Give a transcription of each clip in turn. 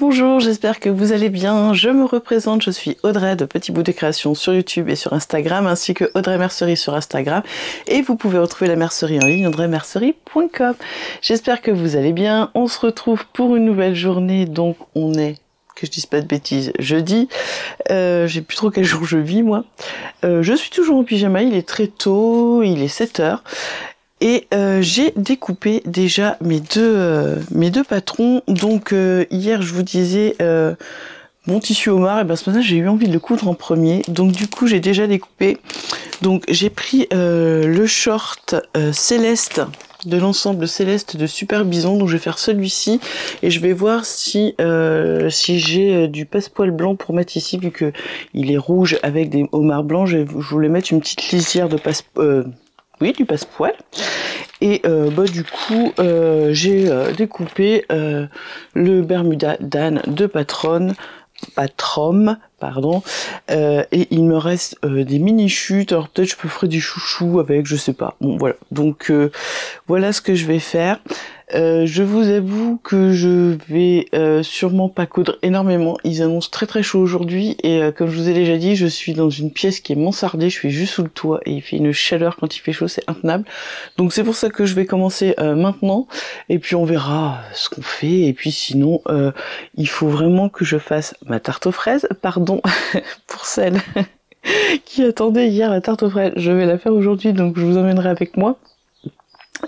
Bonjour, j'espère que vous allez bien. Je me représente, je suis Audrey de Petit Bout de Création sur YouTube et sur Instagram, ainsi que Audrey Mercerie sur Instagram. Et vous pouvez retrouver la mercerie en ligne, audreymercerie.com. J'espère que vous allez bien. On se retrouve pour une nouvelle journée, donc on est, que je dise pas de bêtises, jeudi. J'ai plus trop quel jour je vis, moi. Je suis toujours en pyjama, il est très tôt, il est 7h. Et j'ai découpé déjà mes deux patrons. Donc hier je vous disais mon tissu homard, et ben ce matin j'ai eu envie de le coudre en premier. Donc du coup j'ai déjà découpé. Donc j'ai pris le short céleste de l'ensemble céleste de Super Bison. Donc je vais faire celui-ci et je vais voir si j'ai du passepoil blanc pour mettre ici, vu que il est rouge avec des homards blancs. Je voulais mettre une petite lisière de du passepoil. Et du coup j'ai découpé le Bermuda d'Anne de Patrom, pardon, et il me reste des mini chutes. Alors peut-être je peux faire des chouchous avec, je sais pas. Bon voilà, donc voilà ce que je vais faire. Je vous avoue que je vais sûrement pas coudre énormément. Ils annoncent très très chaud aujourd'hui et comme je vous ai déjà dit, je suis dans une pièce qui est mansardée, je suis juste sous le toit et il fait une chaleur quand il fait chaud, c'est intenable. Donc c'est pour ça que je vais commencer maintenant et puis on verra ce qu'on fait. Et puis sinon il faut vraiment que je fasse ma tarte aux fraises, pardon pour celle qui attendait hier la tarte aux fraises. Je vais la faire aujourd'hui, donc je vous emmènerai avec moi.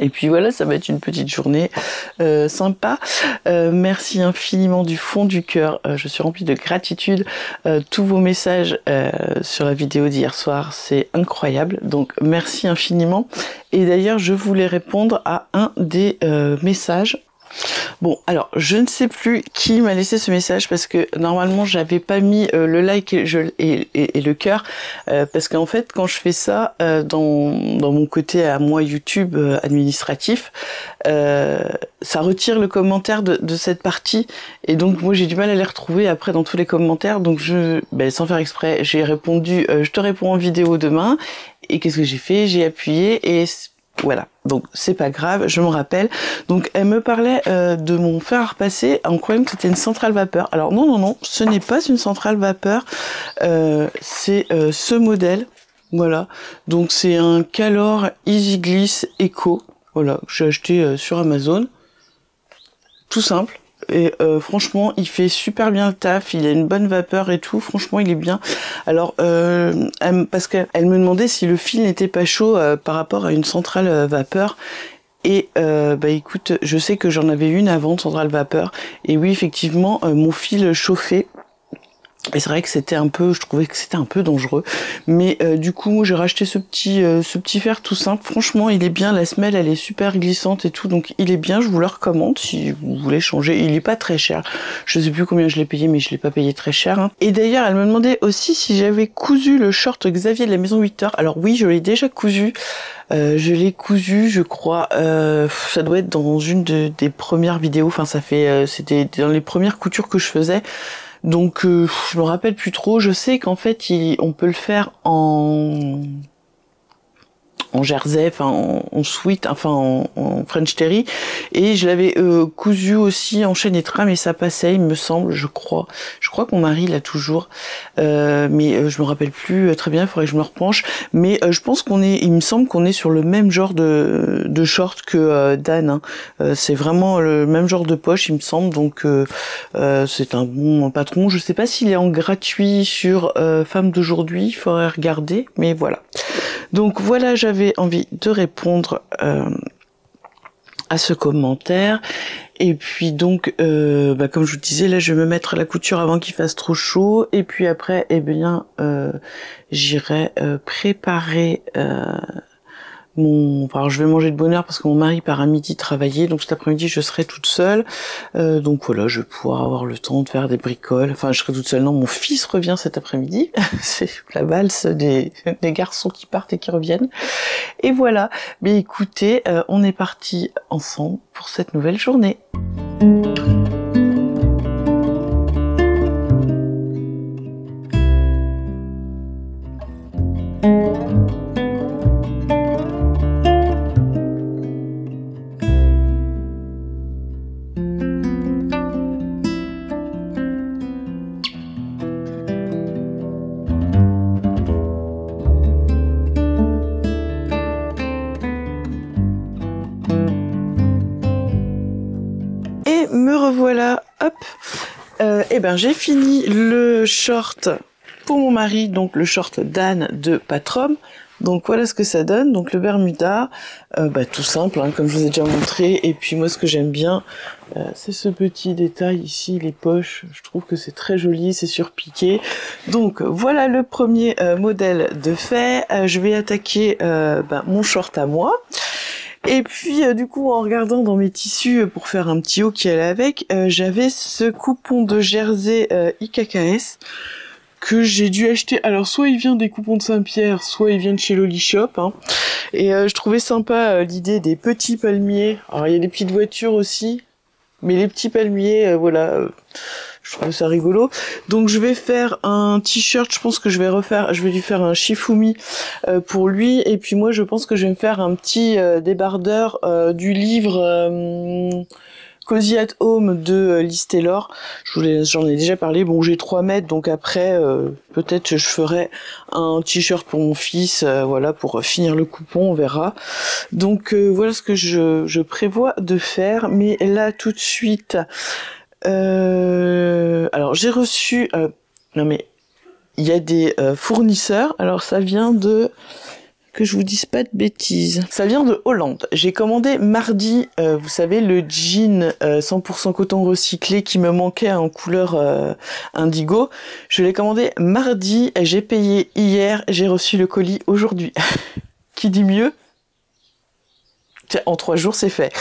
Et puis voilà, ça va être une petite journée sympa. Merci infiniment du fond du cœur. Je suis remplie de gratitude. Tous vos messages sur la vidéo d'hier soir, c'est incroyable. Donc merci infiniment. Et d'ailleurs, je voulais répondre à un des messages. Bon, alors je ne sais plus qui m'a laissé ce message parce que normalement j'avais pas mis le like et le cœur parce qu'en fait quand je fais ça dans mon côté à moi YouTube administratif, ça retire le commentaire de cette partie et donc moi j'ai du mal à les retrouver après dans tous les commentaires. Donc sans faire exprès, j'ai répondu je te réponds en vidéo demain. Et qu'est-ce que j'ai fait? J'ai appuyé et voilà, donc c'est pas grave, je me rappelle. Donc elle me parlait de mon fer à repasser en croyant que c'était une centrale vapeur. Alors non, ce n'est pas une centrale vapeur, c'est ce modèle, voilà. Donc c'est un Calor Easy Gliss Eco, voilà, que j'ai acheté sur Amazon, tout simple. Et franchement il fait super bien le taf, il a une bonne vapeur et tout, franchement il est bien. Alors parce qu'elle me demandait si le fil n'était pas chaud par rapport à une centrale vapeur. Et écoute, je sais que j'en avais une avant de centrale vapeur et oui effectivement mon fil chauffait. Et c'est vrai que je trouvais que c'était un peu dangereux. Mais du coup, j'ai racheté ce petit fer tout simple. Franchement, il est bien. La semelle, elle est super glissante et tout. Donc, il est bien. Je vous le recommande si vous voulez changer. Il est pas très cher. Je sais plus combien je l'ai payé, mais je l'ai pas payé très cher. Hein. Et d'ailleurs, elle me demandait aussi si j'avais cousu le short Xavier de la Maison 8h. Alors oui, je l'ai déjà cousu. Je l'ai cousu, je crois. Ça doit être dans une des premières vidéos. Enfin, c'était dans les premières coutures que je faisais. Donc je me rappelle plus trop. Je sais qu'en fait on peut le faire en jersey, enfin en sweat, enfin en French terry, et je l'avais cousu aussi en chaîne et trame et ça passait, il me semble, je crois que mon mari l'a toujours, mais je me rappelle plus très bien, il faudrait que je me repenche, mais je pense il me semble qu'on est sur le même genre de short que Dan, hein. C'est vraiment le même genre de poche il me semble, donc c'est un bon patron. Je sais pas s'il est en gratuit sur Femme d'aujourd'hui, il faudrait regarder, mais voilà. Donc voilà, j'avais envie de répondre à ce commentaire. Et puis donc, comme je vous disais, là je vais me mettre à la couture avant qu'il fasse trop chaud. Et puis après, j'irai préparer je vais manger de bonne heure parce que mon mari part à midi travailler, donc cet après-midi je serai toute seule, donc voilà, je vais pouvoir avoir le temps de faire des bricoles. Enfin, je serai toute seule, non, mon fils revient cet après-midi, c'est la valse des garçons qui partent et qui reviennent, et voilà. Mais écoutez, on est parti ensemble pour cette nouvelle journée. voilà, hop. Et ben j'ai fini le short pour mon mari, donc le short d'Anne de Patrom. Donc voilà ce que ça donne, donc le Bermuda, tout simple, hein, comme je vous ai déjà montré, et puis moi ce que j'aime bien, c'est ce petit détail ici, les poches, je trouve que c'est très joli, c'est surpiqué. Donc voilà le premier modèle de fait, je vais attaquer mon short à moi. Et puis du coup en regardant dans mes tissus pour faire un petit haut qui allait avec, j'avais ce coupon de jersey IKKS, que j'ai dû acheter. Alors soit il vient des coupons de Saint-Pierre, soit il vient de chez Loli Shop, hein. Et je trouvais sympa l'idée des petits palmiers. Alors il y a des petites voitures aussi, mais les petits palmiers, je trouve ça rigolo. Donc je vais faire un t-shirt, je pense que je vais lui faire un Shifumi pour lui, et puis moi je pense que je vais me faire un petit débardeur du livre Cozy at Home de Liz Taylor. J'en ai déjà parlé. Bon, j'ai 3 mètres, donc après, peut-être je ferai un t-shirt pour mon fils, voilà, pour finir le coupon, on verra. Donc voilà ce que je prévois de faire. Mais là, tout de suite, alors j'ai reçu, non mais il y a des fournisseurs. Alors ça vient de, que je vous dise pas de bêtises, ça vient de Hollande. J'ai commandé mardi, vous savez, le jean 100% coton recyclé qui me manquait en couleur indigo. Je l'ai commandé mardi, j'ai payé hier, j'ai reçu le colis aujourd'hui. Qui dit mieux? En 3 jours, c'est fait.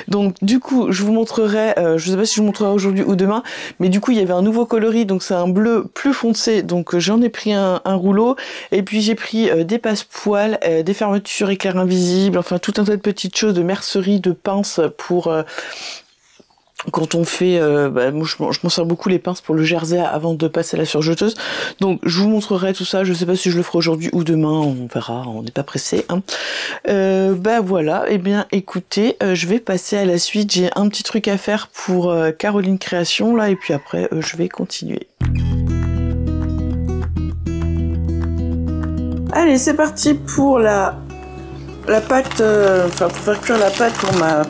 Donc, du coup, je vous montrerai, je sais pas si je vous montrerai aujourd'hui ou demain, mais du coup, il y avait un nouveau coloris, donc c'est un bleu plus foncé, donc j'en ai pris un rouleau, et puis j'ai pris des passepoils, des fermetures éclair invisibles, enfin, tout un tas de petites choses, de mercerie, de pinces pour... quand on fait, moi je m'en sers beaucoup les pinces pour le jersey avant de passer à la surjeteuse. Donc je vous montrerai tout ça, je sais pas si je le ferai aujourd'hui ou demain, on verra, on n'est pas pressé. Hein. Voilà, et bien écoutez, je vais passer à la suite, j'ai un petit truc à faire pour Caroline Création là, et puis après je vais continuer. Allez, c'est parti pour la pâte, pour faire cuire la pâte pour ma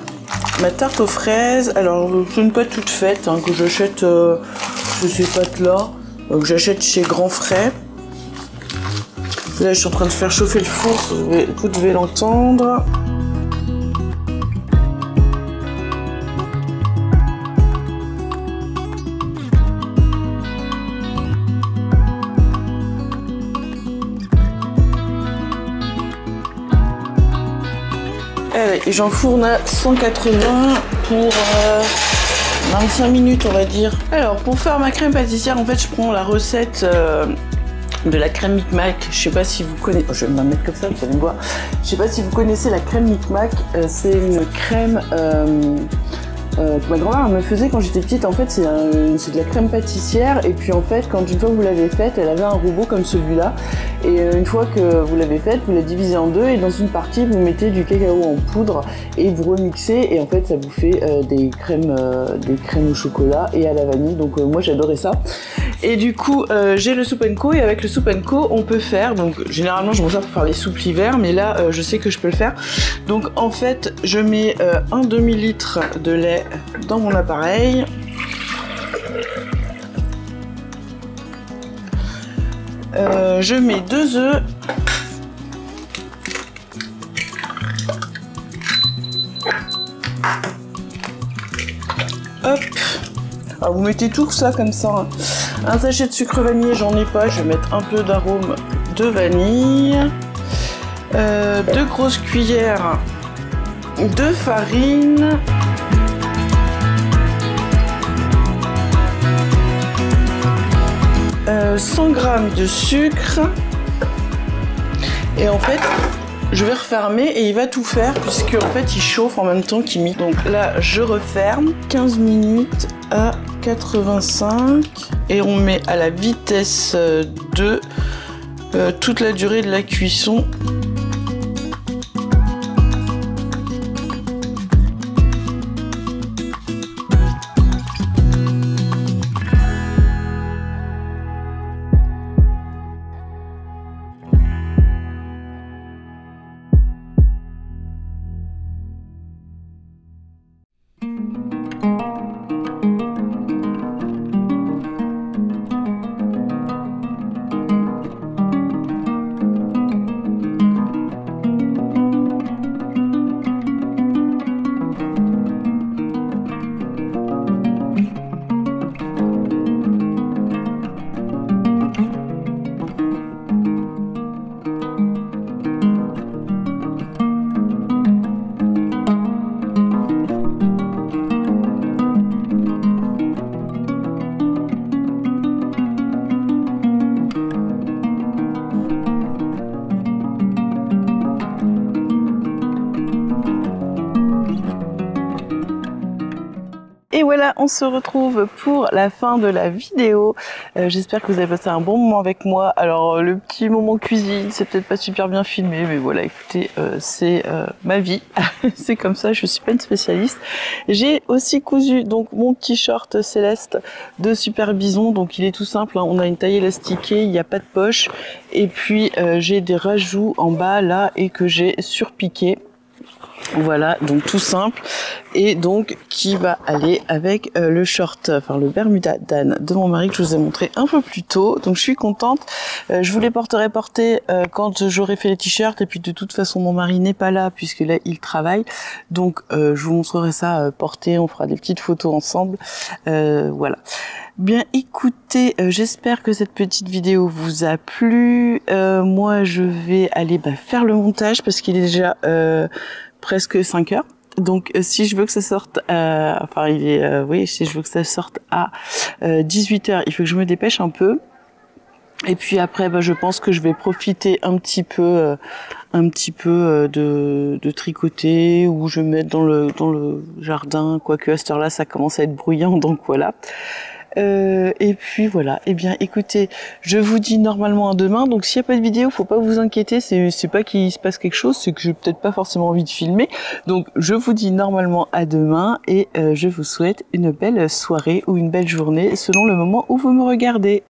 tarte aux fraises. Alors c'est une pâte toute faite hein, que j'achète ces pâtes là que j'achète chez Grand Frais. Là je suis en train de faire chauffer le four, vous devez l'entendre. Et j'enfourne à 180 pour 25 minutes on va dire. Alors pour faire ma crème pâtissière, en fait je prends la recette de la crème Micmac. Je sais pas si vous connaissez, je vais me mettre comme ça, vous allez me voir. Je sais pas si vous connaissez la crème Micmac, c'est une crème que ma grand-mère me faisait quand j'étais petite. En fait c'est de la crème pâtissière, et puis en fait une fois que vous l'avez faite, elle avait un robot comme celui-là, et une fois que vous l'avez faite, vous la divisez en deux, et dans une partie vous mettez du cacao en poudre et vous remixez, et en fait ça vous fait des crèmes au chocolat et à la vanille. Donc moi j'adorais ça. Et du coup j'ai le Soup & Co, et avec le Soup & Co on peut faire, donc généralement je m'en sers pour faire les soupes l'hiver, mais là je sais que je peux le faire. Donc en fait je mets un demi-litre de lait dans mon appareil. Je mets 2 œufs. Hop. Alors vous mettez tout ça comme ça. Hein. Un sachet de sucre vanillé, j'en ai pas. Je vais mettre un peu d'arôme de vanille. 2 grosses cuillères de farine. 100 g de sucre, et en fait je vais refermer et il va tout faire puisque en fait il chauffe en même temps qu'il mixe. Donc là je referme, 15 minutes à 85, et on met à la vitesse 2 toute la durée de la cuisson. voilà, on se retrouve pour la fin de la vidéo. J'espère que vous avez passé un bon moment avec moi. Alors le petit moment cuisine, c'est peut-être pas super bien filmé, mais voilà, écoutez, c'est ma vie. C'est comme ça, je suis pas une spécialiste. J'ai aussi cousu donc mon petit short céleste de Super Bison. Donc il est tout simple, hein. On a une taille élastiquée, il n'y a pas de poche. Et puis j'ai des rajouts en bas là et que j'ai surpiqué. Voilà, donc tout simple, et donc qui va aller avec le short, enfin le Bermuda Dan de mon mari que je vous ai montré un peu plus tôt. Donc je suis contente, je vous les porterai porter quand j'aurai fait les t-shirts, et puis de toute façon mon mari n'est pas là puisque là il travaille, donc je vous montrerai ça porté, on fera des petites photos ensemble, voilà. Bien écoutez, j'espère que cette petite vidéo vous a plu. Moi je vais aller faire le montage parce qu'il est déjà presque 5 heures. Donc si je veux que ça sorte enfin il est oui, si je veux que ça sorte à 18 heures, il faut que je me dépêche un peu. Et puis après je pense que je vais profiter un petit peu de tricoter, ou je vais mettre dans le jardin, quoique à cette heure-là ça commence à être bruyant, donc voilà. Et puis voilà, et bien écoutez, je vous dis normalement à demain. Donc s'il n'y a pas de vidéo, faut pas vous inquiéter, c'est pas qu'il se passe quelque chose, c'est que j'ai peut-être pas forcément envie de filmer. Donc je vous dis normalement à demain, et je vous souhaite une belle soirée ou une belle journée selon le moment où vous me regardez.